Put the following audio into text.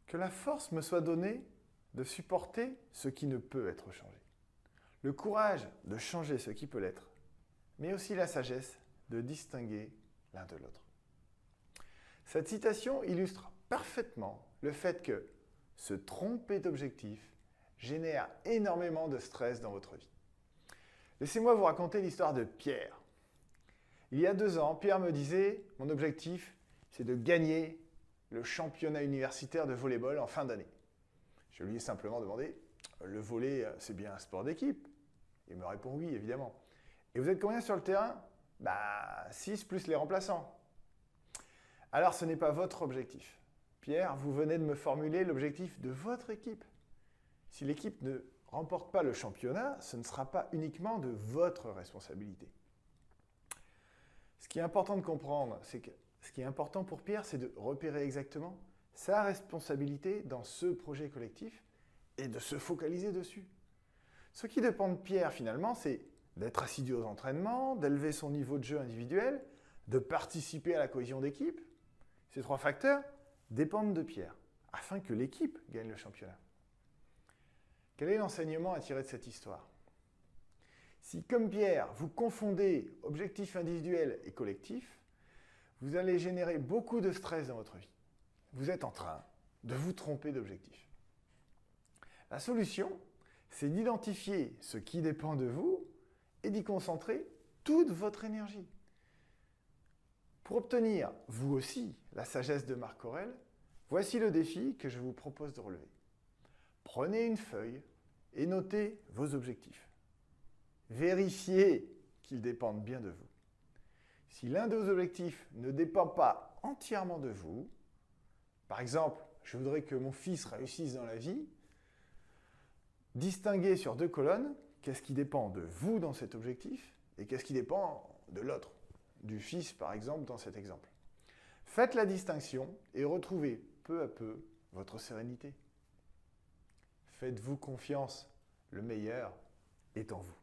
Que la force me soit donnée de supporter ce qui ne peut être changé. Le courage de changer ce qui peut l'être, mais aussi la sagesse de distinguer l'un de l'autre. Cette citation illustre parfaitement le fait que se tromper d'objectif génère énormément de stress dans votre vie. Laissez-moi vous raconter l'histoire de Pierre. Il y a 2 ans, Pierre me disait « Mon objectif, c'est de gagner le championnat universitaire de volley-ball en fin d'année. » Je lui ai simplement demandé « Le volley, c'est bien un sport d'équipe ?» Il me répond « Oui, évidemment. » « Et vous êtes combien sur le terrain ?»« 6 plus les remplaçants. » Alors, ce n'est pas votre objectif. Pierre, vous venez de me formuler l'objectif de votre équipe. Si l'équipe ne remporte pas le championnat, ce ne sera pas uniquement de votre responsabilité. Ce qui est important de comprendre, c'est que ce qui est important pour Pierre, c'est de repérer exactement sa responsabilité dans ce projet collectif et de se focaliser dessus. Ce qui dépend de Pierre, finalement, c'est d'être assidu aux entraînements, d'élever son niveau de jeu individuel, de participer à la cohésion d'équipe. Ces 3 facteurs dépendent de Pierre, afin que l'équipe gagne le championnat. Quel est l'enseignement à tirer de cette histoire? Si, comme Pierre, vous confondez objectif individuel et collectif, vous allez générer beaucoup de stress dans votre vie. Vous êtes en train de vous tromper d'objectif. La solution, c'est d'identifier ce qui dépend de vous et d'y concentrer toute votre énergie. Pour obtenir, vous aussi, la sagesse de Marc Aurèle, voici le défi que je vous propose de relever. Prenez une feuille et notez vos objectifs. Vérifiez qu'ils dépendent bien de vous. Si l'un de vos objectifs ne dépend pas entièrement de vous, par exemple, je voudrais que mon fils réussisse dans la vie, distinguez sur 2 colonnes qu'est-ce qui dépend de vous dans cet objectif et qu'est-ce qui dépend de l'autre, du fils par exemple dans cet exemple. Faites la distinction et retrouvez peu à peu votre sérénité. Faites-vous confiance, le meilleur est en vous.